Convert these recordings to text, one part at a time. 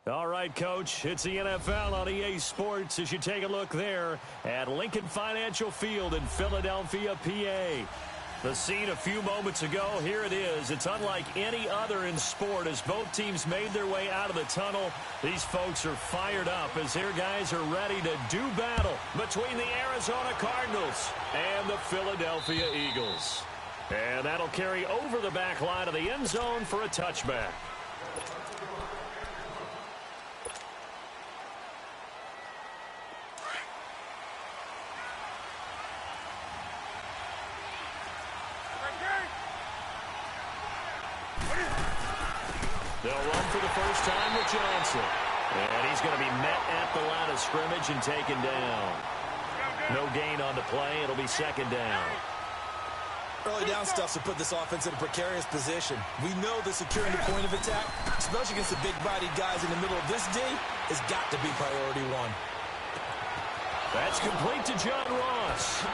All right, Coach, it's the NFL on EA Sports as you take a look there at Lincoln Financial Field in Philadelphia, PA. The scene a few moments ago, here it is. It's unlike any other in sport as both teams made their way out of the tunnel. These folks are fired up as their guys are ready to do battle between the Arizona Cardinals and the Philadelphia Eagles. And that'll carry over the back line of the end zone for a touchback. They'll run for the first time with Johnson. And he's going to be met at the line of scrimmage and taken down. No gain on the play. It'll be second down. Early down stuff to put this offense in a precarious position. We know that securing the point of attack, especially against the big-bodied guys in the middle of this D, has got to be priority one. That's complete to John Ross.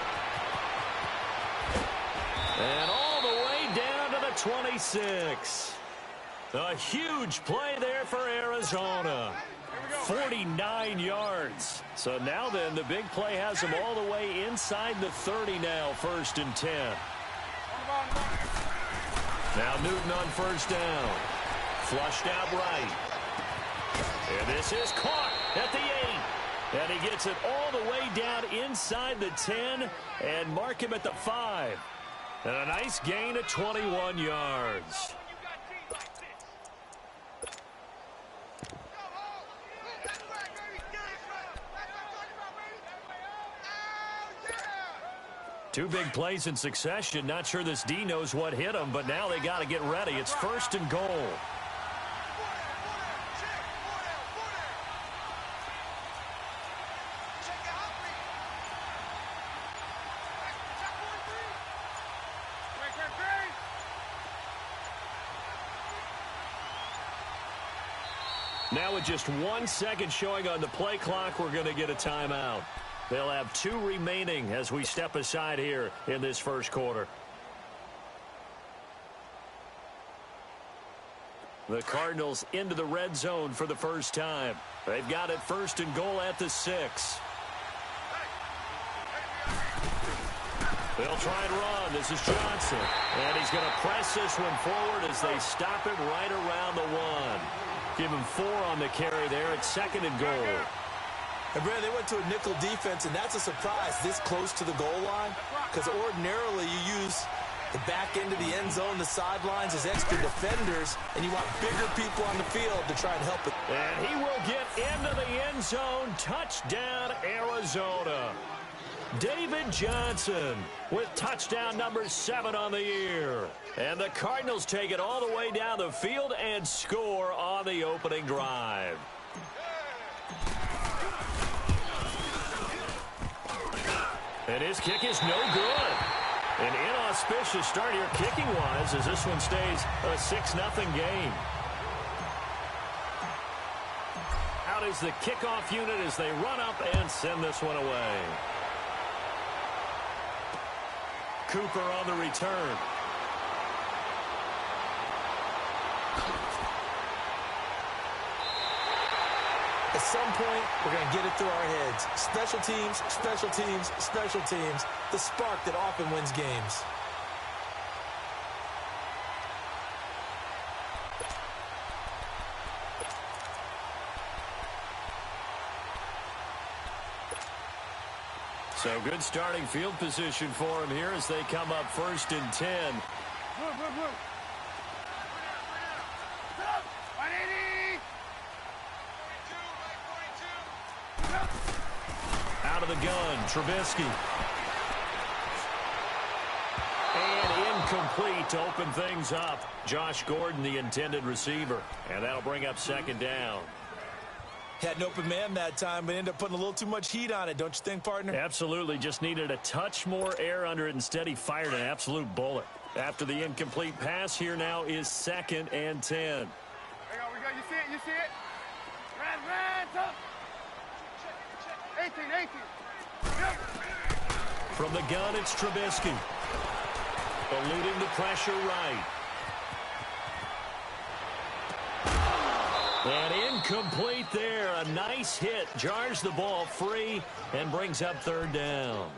And all the way down to the 26. A huge play there for Arizona. 49 yards. So now then, the big play has them all the way inside the 30 now, 1st and 10. Now Newton on first down. Flushed out right. And this is caught at the 8. And he gets it all the way down inside the 10 and mark him at the 5. And a nice gain of 21 yards. Two big plays in succession. Not sure this D knows what hit them, but now they got to get ready. It's 1st and goal. Now with just 1 second showing on the play clock, we're going to get a timeout. They'll have 2 remaining as we step aside here in this first quarter. The Cardinals into the red zone for the first time. They've got it 1st and goal at the 6. They'll try and run. This is Johnson. And he's going to press this one forward as they stop him right around the 1. Give him 4 on the carry there at 2nd and goal. And Brad, they went to a nickel defense, and that's a surprise this close to the goal line, because ordinarily you use the back end of the end zone, the sidelines as extra defenders, and you want bigger people on the field to try and help it. And he will get into the end zone. Touchdown, Arizona. David Johnson with touchdown number 7 on the year. And the Cardinals take it all the way down the field and score on the opening drive. And his kick is no good. An inauspicious start here kicking-wise as this one stays a 6-0 game. Out is the kickoff unit as they run up and send this one away. Cooper on the return. At some point, we're going to get it through our heads. Special teams, special teams, special teams. The spark that often wins games. So good starting field position for him here as they come up 1st and 10. Out of the gun, Trubisky. And incomplete to open things up. Josh Gordon, the intended receiver. And that'll bring up 2nd down. Had an open man that time, but ended up putting a little too much heat on it, don't you think, partner? Absolutely. Just needed a touch more air under it. Instead, he fired an absolute bullet. After the incomplete pass, here now is 2nd and 10. Hang on, we got, you see it, you see it? Red, up. 18. Yep. From the gun, it's Trubisky. Eluding the pressure right. And incomplete there. A nice hit. Jars the ball free and brings up third down.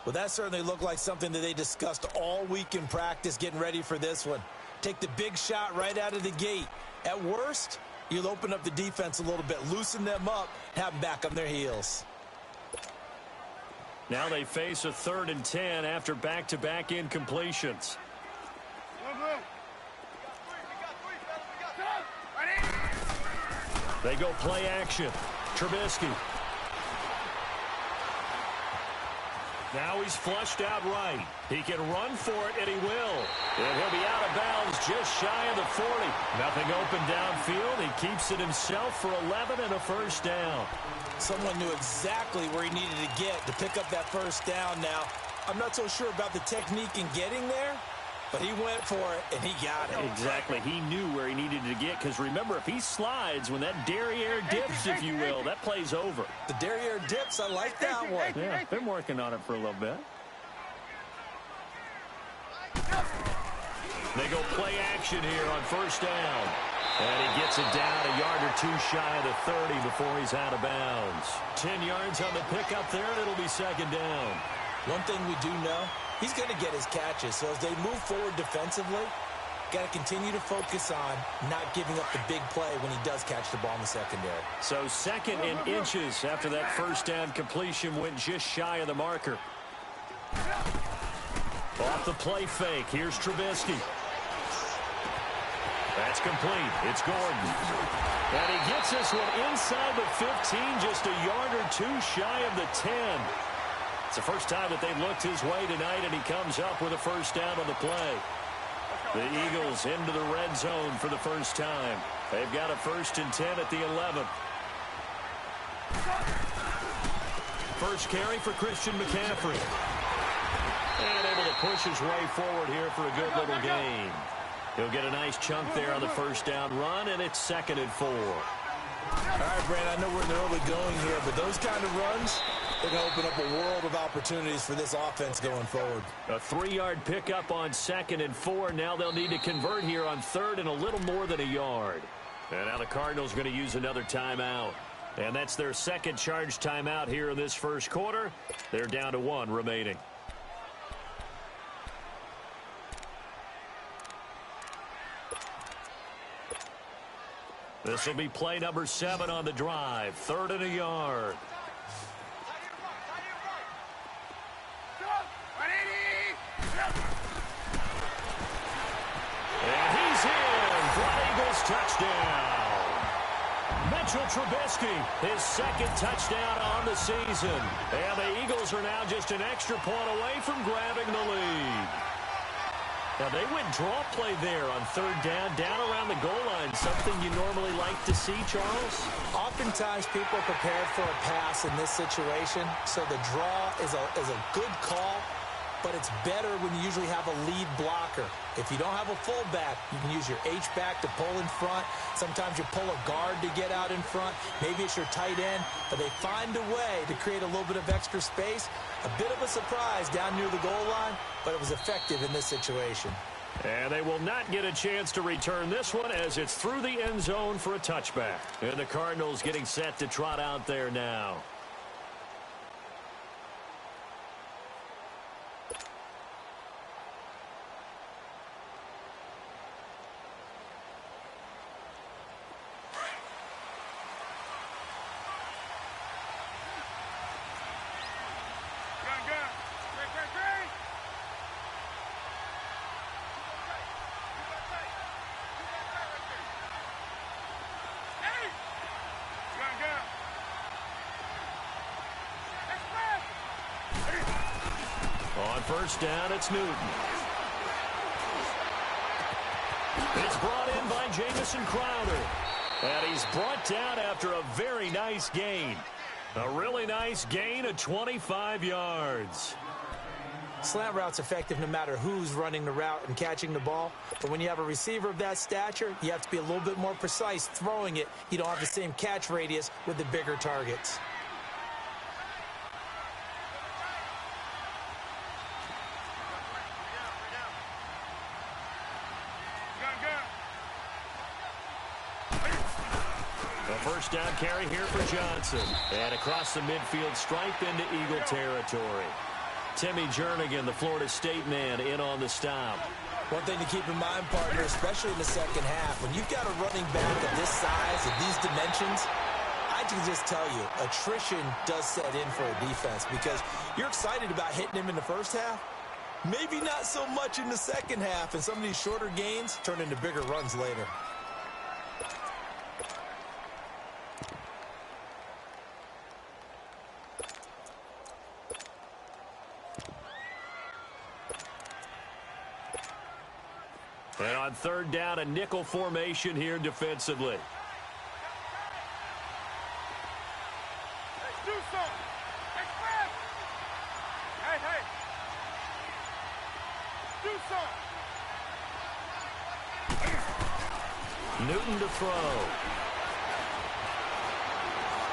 Well, that certainly looked like something that they discussed all week in practice getting ready for this one. Take the big shot right out of the gate. At worst, you'll open up the defense a little bit, loosen them up, have them back on their heels. Now they face a 3rd and 10 after back-to-back incompletions. They go play action. Trubisky. Now he's flushed out right. He can run for it, and he will. And he'll be out of bounds just shy of the 40. Nothing open downfield. He keeps it himself for 11 and a first down. Someone knew exactly where he needed to get to pick up that first down now. I'm not so sure about the technique in getting there, but he went for it, and he got it. Exactly. He knew where he needed to get, because remember, if he slides, when that derriere dips, if you will, that play's over. The derriere dips, I like that one. Yeah, been working on it for a little bit. They go play action here on first down. And he gets it down a yard or two shy of the 30 before he's out of bounds. 10 yards on the pickup there, and it'll be second down. One thing we do know, he's going to get his catches. So as they move forward defensively, got to continue to focus on not giving up the big play when he does catch the ball in the secondary. So 2nd and inches after that first down completion went just shy of the marker. Off the play fake. Here's Trubisky. That's complete. It's Gordon. And he gets this one inside the 15, just a yard or two shy of the 10. It's the first time that they've looked his way tonight, and he comes up with a first down on the play. The Eagles into the red zone for the first time. They've got a 1st and 10 at the 11. First carry for Christian McCaffrey. And able to push his way forward here for a good little gain. He'll get a nice chunk there on the first down run, and it's 2nd and 4. All right, Brand, I know we're in the early going here, but those kind of runs, they're going to open up a world of opportunities for this offense going forward. A 3-yard pickup on 2nd and 4. Now they'll need to convert here on 3rd and a little more than a yard. And now the Cardinals are going to use another timeout. And that's their 2nd charge timeout here in this first quarter. They're down to 1 remaining. This will be play number 7 on the drive. 3rd and a yard. And he's in for an Eagles touchdown. Mitchell Trubisky, his 2nd touchdown on the season. And the Eagles are now just an extra point away from grabbing the lead. Now, they went draw play there on 3rd down around the goal line, something you normally like to see, Charles? Oftentimes, people are prepared for a pass in this situation, so the draw is a good call, but it's better when you usually have a lead blocker. If you don't have a fullback, you can use your H-back to pull in front. Sometimes you pull a guard to get out in front. Maybe it's your tight end, but they find a way to create a little bit of extra space. A bit of a surprise down near the goal line, but it was effective in this situation. And they will not get a chance to return this one as it's through the end zone for a touchback. And the Cardinals getting set to trot out there now. On first down, it's Newton. It's brought in by Jamison Crowder. And he's brought down after a very nice gain. A really nice gain of 25 yards. Slant route's effective no matter who's running the route and catching the ball. But when you have a receiver of that stature, you have to be a little bit more precise throwing it. You don't have the same catch radius with the bigger targets. first down carry here for Johnson. And across the midfield stripe into Eagle territory. Timmy Jernigan, the Florida State man, in on the stop. One thing to keep in mind, partner, especially in the second half, when you've got a running back of this size and these dimensions, I can just tell you, attrition does set in for a defense because you're excited about hitting him in the first half. Maybe not so much in the second half, and some of these shorter gains turn into bigger runs later. And on third down, a nickel formation here defensively. Do something. Express. Hey. Do something. Newton to throw.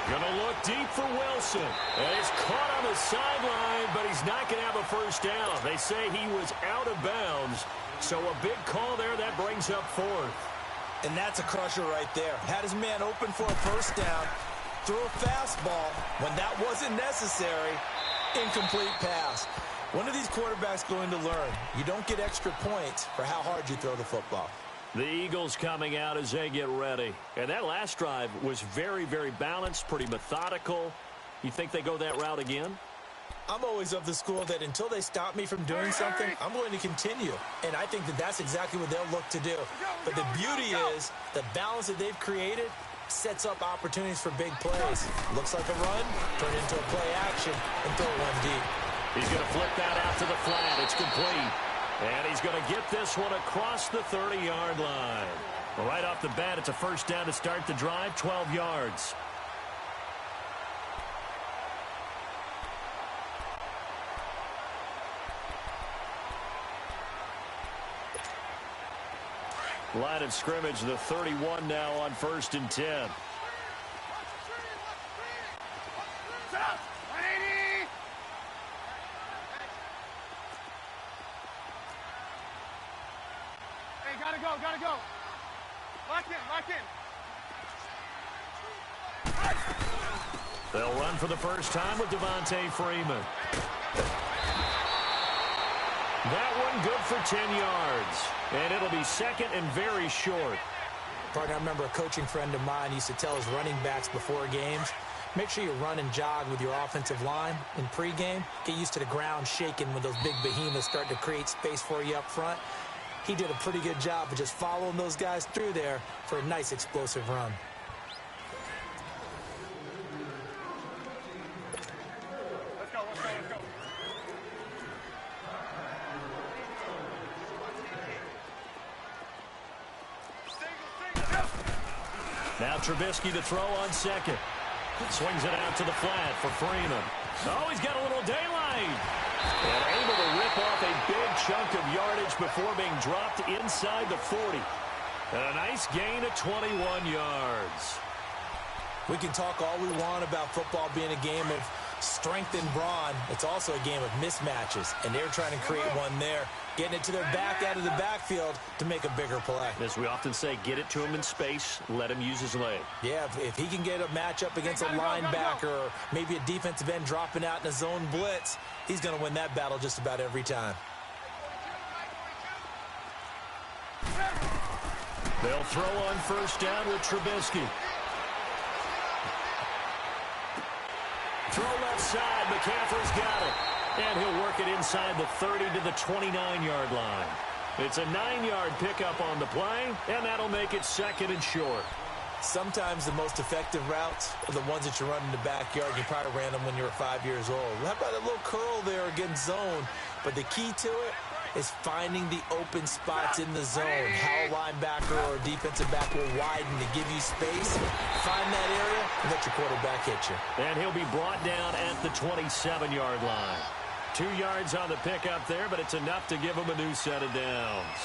Gonna look deep for Wilson. And he's caught on the sideline, but he's not going to have a first down. They say he was out of bounds. So a big call there. That brings up fourth. And that's a crusher right there. Had his man open for a first down. Threw a fastball when that wasn't necessary. Incomplete pass. When are these quarterbacks going to learn? You don't get extra points for how hard you throw the football. The Eagles coming out as they get ready. And that last drive was very, very balanced, pretty methodical. You think they go that route again? I'm always of the school that until they stop me from doing something, I'm going to continue. And I think that that's exactly what they'll look to do. But the beauty is the balance that they've created sets up opportunities for big plays. Looks like a run, turn into a play action, and throw one deep. He's going to flip that out to the flat. It's complete. And he's going to get this one across the 30-yard line. Well, right off the bat, it's a first down to start the drive, 12 yards. Line of scrimmage, the 31 now on 1st and 10. Set up. 180. Hey, gotta go. Lock in. They'll run for the first time with Devontae Freeman. That one good for 10 yards. And it'll be second and very short. Partner, I remember a coaching friend of mine used to tell his running backs before games, make sure you run and jog with your offensive line in pregame. Get used to the ground shaking when those big behemoths start to create space for you up front. He did a pretty good job of just following those guys through there for a nice explosive run. Let's go. Now Trubisky to throw on second. Swings it out to the flat for Freeman. Oh, he's got a little daylight. And able to rip off a big chunk of yardage before being dropped inside the 40. And a nice gain of 21 yards. We can talk all we want about football being a game of strength and brawn. It's also a game of mismatches, and they're trying to create one there, getting it to their back out of the backfield to make a bigger play. As we often say, get it to him in space, let him use his leg. Yeah, if he can get a matchup against a linebacker or maybe a defensive end dropping out in a zone blitz, he's going to win that battle just about every time. They'll throw on first down with Trubisky. Throw left side. McCaffrey's got it. And he'll work it inside the 30 to the 29-yard line. It's a 9-yard pickup on the play, and that'll make it second and short. Sometimes the most effective routes are the ones that you run in the backyard. You probably ran them when you were 5 years old. How about a little curl there against zone? But the key to it is finding the open spots in the zone. How a linebacker or a defensive back will widen to give you space. Find that area and let your quarterback hit you. And he'll be brought down at the 27-yard line. 2 yards on the pickup there, but it's enough to give him a new set of downs.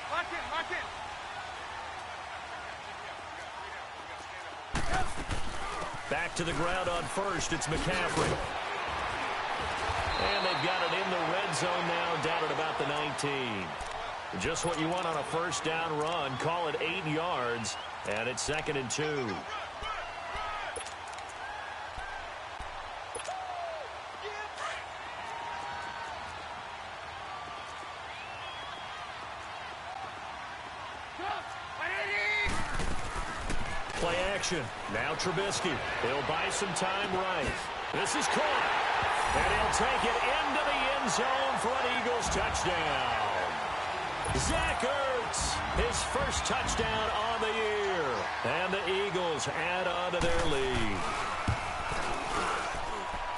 Lock in. Back to the ground on first. It's McCaffrey. And they've got it in the red zone now, down at about the 19. Just what you want on a first down run. Call it 8 yards, and it's 2nd and 2. Play action. Now Trubisky. He'll buy some time right. This is caught. And he'll take it into the end zone for an Eagles touchdown. Zach Ertz, his first touchdown on the year. And the Eagles add on to their lead.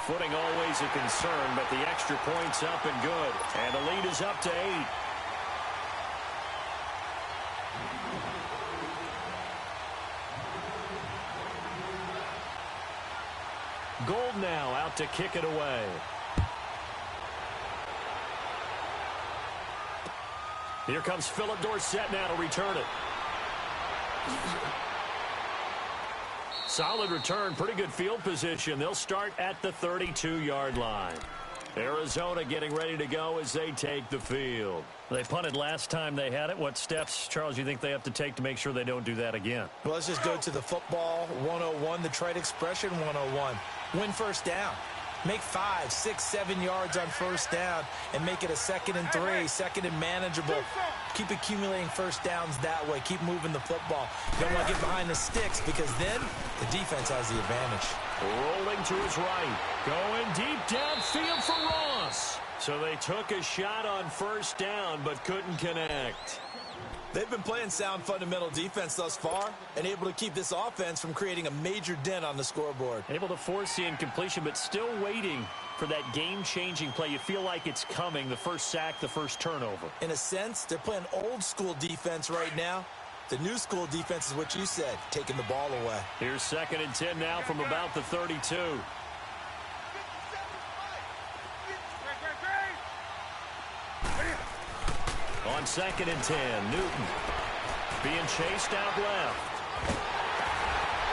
Footing always a concern, but the extra point's up and good. And the lead is up to 8. Gold now out to kick it away. Here comes Philip Dorsett now to return it. Solid return, pretty good field position. They'll start at the 32-yard line. Arizona getting ready to go as they take the field. They punted last time they had it. What steps, Charles, you think they have to take to make sure they don't do that again? Well, let's just go to the football 101, the trade expression 101. Win first down. Make 5, 6, 7 yards on first down and make it a 2nd and 3, 2nd and manageable. Keep accumulating first downs that way. Keep moving the football. You don't want to get behind the sticks because then the defense has the advantage. Rolling to his right. Going deep downfield for Ross. So they took a shot on first down but couldn't connect. They've been playing sound fundamental defense thus far and able to keep this offense from creating a major dent on the scoreboard. Able to force the incompletion, but still waiting for that game-changing play. You feel like it's coming, the first sack, the first turnover. In a sense, they're playing old-school defense right now. The new school defense is what you said, taking the ball away. Here's 2nd and 10 now from about the 32. On 2nd and 10, Newton being chased out left.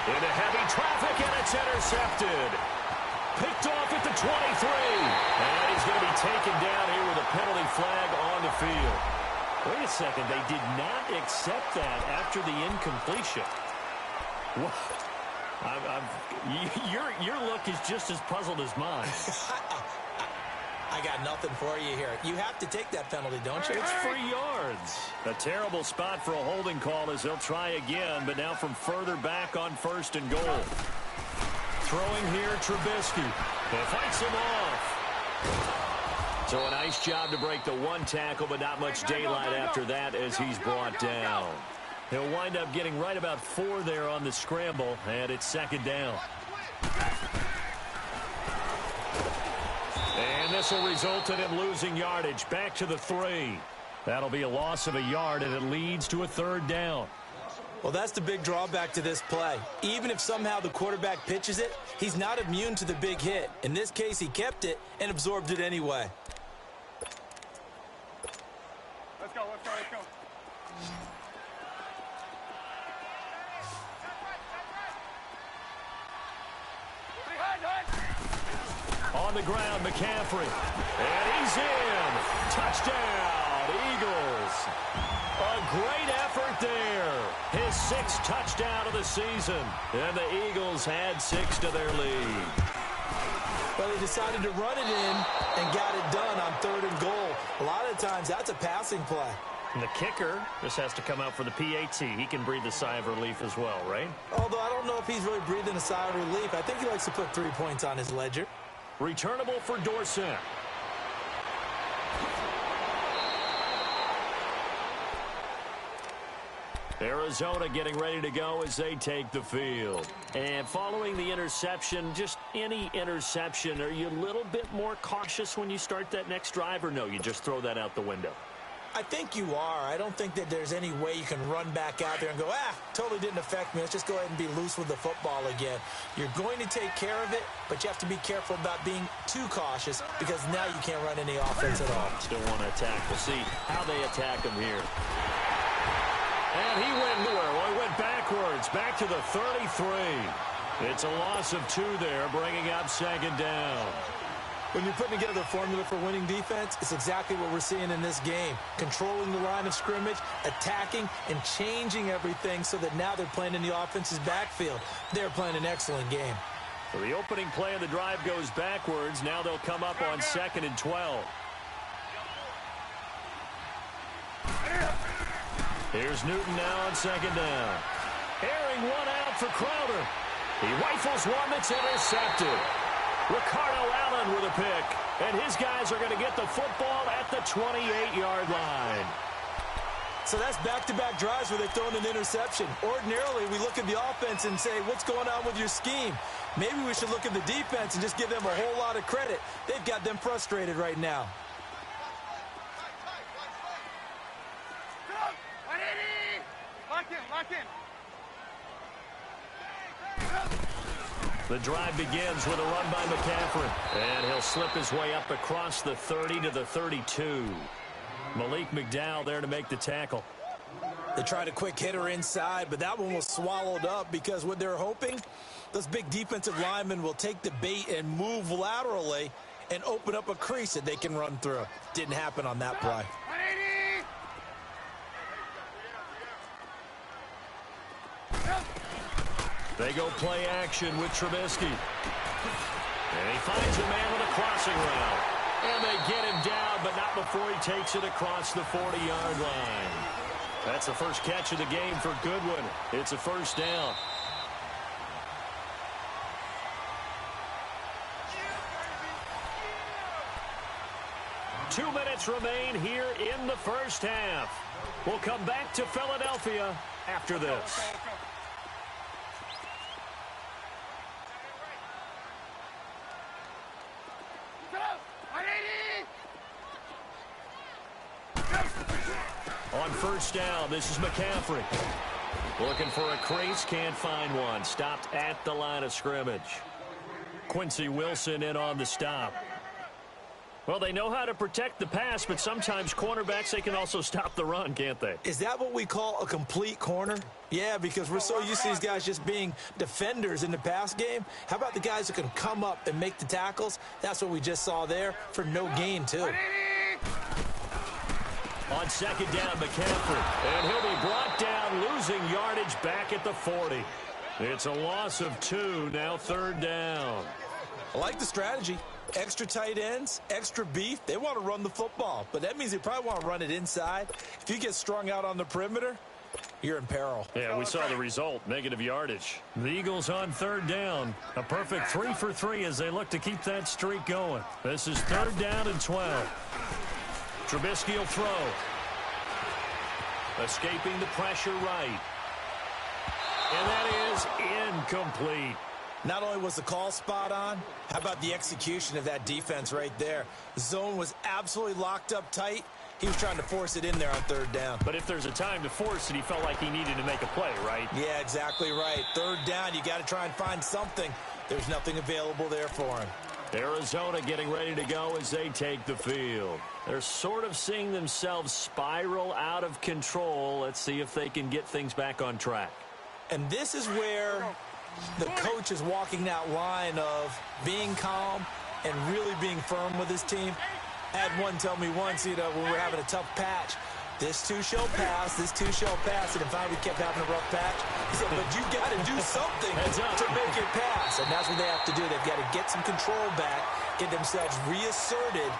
Into heavy traffic, and it's intercepted. Picked off at the 23. And he's going to be taken down here with a penalty flag on the field. Wait a second, they did not accept that after the incompletion. What? Your look is just as puzzled as mine. I got nothing for you here. You have to take that penalty, don't you? It's 3 yards. A terrible spot for a holding call as they'll try again, but now from further back on 1st and goal. Throwing here, Trubisky. He fights him off. So a nice job to break the one tackle, but not much daylight after that as he's brought down. He'll wind up getting right about 4 there on the scramble, and it's 2nd down. And this will result in him losing yardage back to the 3. That'll be a loss of a yard, and it leads to a 3rd down. Well, that's the big drawback to this play. Even if somehow the quarterback pitches it, he's not immune to the big hit. In this case, he kept it and absorbed it anyway. Let's go, let's go, let's go. On the ground, McCaffrey. And he's in. Touchdown, Eagles. A great effort there. His 6th touchdown of the season. And the Eagles add 6 to their lead. Well, they decided to run it in and got it done on 3rd and goal. A lot of times, that's a passing play. And the kicker just has to come out for the PAT. He can breathe a sigh of relief as well, right? Although I don't know if he's really breathing a sigh of relief. I think he likes to put 3 points on his ledger. Returnable for Dorsett. Arizona getting ready to go as they take the field. And following the interception, just any interception, are you a little bit more cautious when you start that next drive, or no, you just throw that out the window? I think you are. I don't think that there's any way you can run back out there and go, totally didn't affect me. Let's just go ahead and be loose with the football again. You're going to take care of it, but you have to be careful about being too cautious because now you can't run any offense at all. Still want to attack. We'll see how they attack him here. And he went nowhere. Well, he went backwards, back to the 33. It's a loss of 2 there, bringing up second down. When you're putting together a formula for winning defense, it's exactly what we're seeing in this game. Controlling the line of scrimmage, attacking, and changing everything so that now they're playing in the offense's backfield. They're playing an excellent game. So the opening play of the drive goes backwards. Now they'll come up on 2nd and 12. Here's Newton now on 2nd down. Airing one out for Crowder. He rifles one that's intercepted. Ricardo Allen with a pick. And his guys are going to get the football at the 28-yard line. So that's back-to-back drives where they've thrown an interception. Ordinarily, we look at the offense and say, what's going on with your scheme? Maybe we should look at the defense and just give them a whole lot of credit. They've got them frustrated right now. Lock in. The drive begins with a run by McCaffrey. And he'll slip his way up across the 30 to the 32. Malik McDowell there to make the tackle. They tried a quick hitter inside, but that one was swallowed up because what they're hoping, those big defensive linemen will take the bait and move laterally and open up a crease that they can run through. Didn't happen on that play. They go play action with Trubisky. And he finds a man with a crossing route. And they get him down, but not before he takes it across the 40-yard line. That's the first catch of the game for Goodwin. It's a first down. Two minutes remain here in the first half. We'll come back to Philadelphia after this. On first down, this is McCaffrey. Looking for a crease, can't find one. Stopped at the line of scrimmage. Quincy Wilson in on the stop. Well, they know how to protect the pass, but sometimes cornerbacks, they can also stop the run, can't they? Is that what we call a complete corner? Yeah, because we're so used to these guys just being defenders in the pass game. How about the guys who can come up and make the tackles? That's what we just saw there for no gain, too. On second down, McCaffrey. And he'll be brought down, losing yardage back at the 40. It's a loss of 2, now third down. I like the strategy. Extra tight ends, extra beef. They want to run the football, but that means they probably want to run it inside. If you get strung out on the perimeter, you're in peril. Yeah, we saw the result, negative yardage. The Eagles on third down. A perfect 3 for 3 as they look to keep that streak going. This is third down and 12. Trubisky will throw. Escaping the pressure right. And that is incomplete. Not only was the call spot on, how about the execution of that defense right there? The zone was absolutely locked up tight. He was trying to force it in there on third down. But if there's a time to force it, he felt like he needed to make a play, right? Yeah, exactly right. Third down, you got to try and find something. There's nothing available there for him. Arizona getting ready to go as they take the field. They're sort of seeing themselves spiral out of control. Let's see if they can get things back on track. And this is where the coach is walking that line of being calm and really being firm with his team. I had one tell me once, when we're having a tough patch, this too shall pass, this too shall pass, and finally we kept having a rough patch. He said, but you got to do something to make it pass, and that's what they have to do. They've got to get some control back, get themselves reasserted,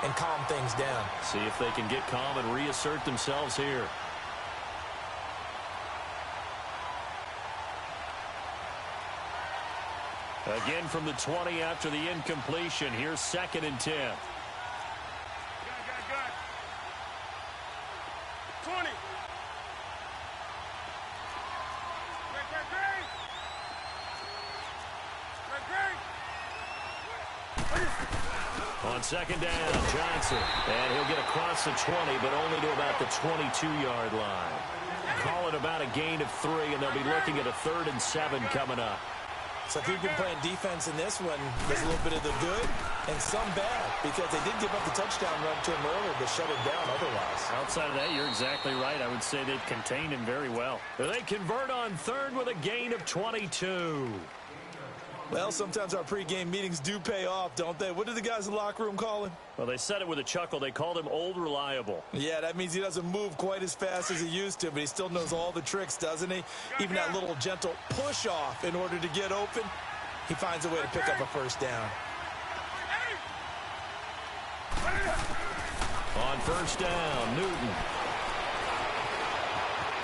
and calm things down. See if they can get calm and reassert themselves here. Again from the 20 after the incompletion. Here's 2nd and 10. Good. 20. On second down, Johnson. And he'll get across the 20, but only to about the 22-yard line. Call it about a gain of 3, and they'll be looking at a 3rd and 7 coming up. So if you've been playing defense in this one, there's a little bit of the good and some bad, because they did give up the touchdown run to him earlier, but shut it down otherwise. Outside of that, you're exactly right. I would say they've contained him very well. They convert on 3rd with a gain of 22. Well, sometimes our pregame meetings do pay off, don't they? What did the guys in the locker room call him? Well, they said it with a chuckle. They called him Old Reliable. Yeah, that means he doesn't move quite as fast as he used to, but he still knows all the tricks, doesn't he? Even that little gentle push-off in order to get open, he finds a way to pick up a first down. On first down, Newton.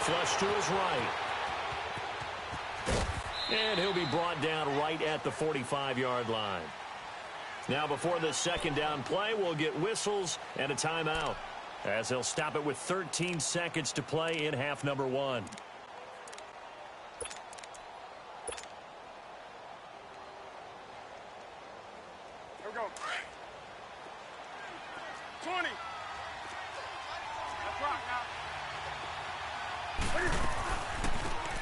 Flush to his right. And he'll be brought down right at the 45-yard line. Now, before this second down play, we'll get whistles and a timeout, as they'll stop it with 13 seconds to play in half number 1. Here we go. 20. Let's rock now.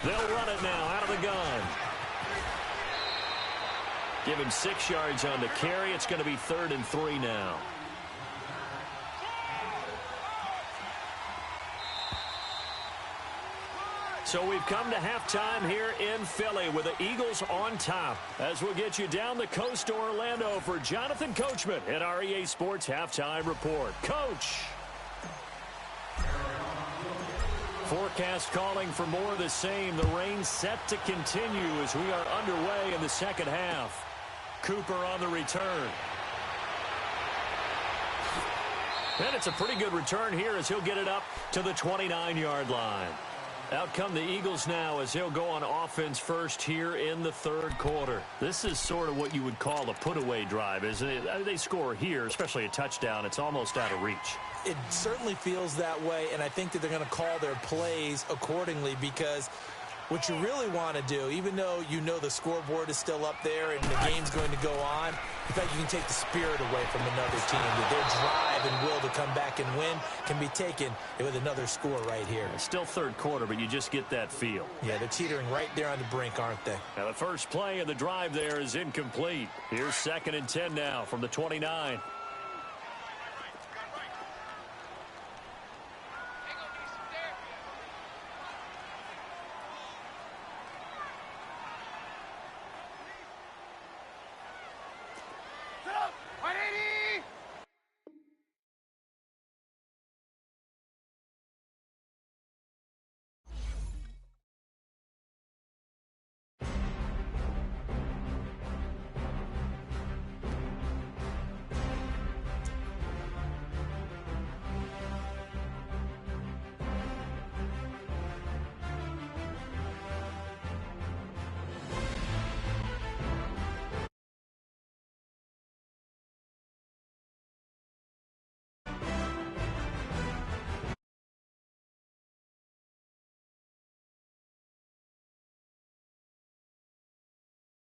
They'll run it now out of the gun. Give him 6 yards on the carry. It's going to be 3rd and 3 now. So we've come to halftime here in Philly with the Eagles on top, as we'll get you down the coast to Orlando for Jonathan Coachman at our EA Sports Halftime Report. Coach. Forecast calling for more of the same. The rain set to continue as we are underway in the second half. Cooper on the return. And it's a pretty good return here as he'll get it up to the 29-yard line. Out come the Eagles now as they'll go on offense first here in the 3rd quarter. This is sort of what you would call a put-away drive, isn't it? They score here, especially a touchdown. It's almost out of reach. It certainly feels that way, and I think that they're going to call their plays accordingly, because what you really want to do, even though you know the scoreboard is still up there and the game's going to go on, in fact, you can take the spirit away from another team. Their drive and will to come back and win can be taken with another score right here. It's still 3rd quarter, but you just get that feel. Yeah, they're teetering right there on the brink, aren't they? Now the first play of the drive there is incomplete. Here's 2nd and 10 now from the 29.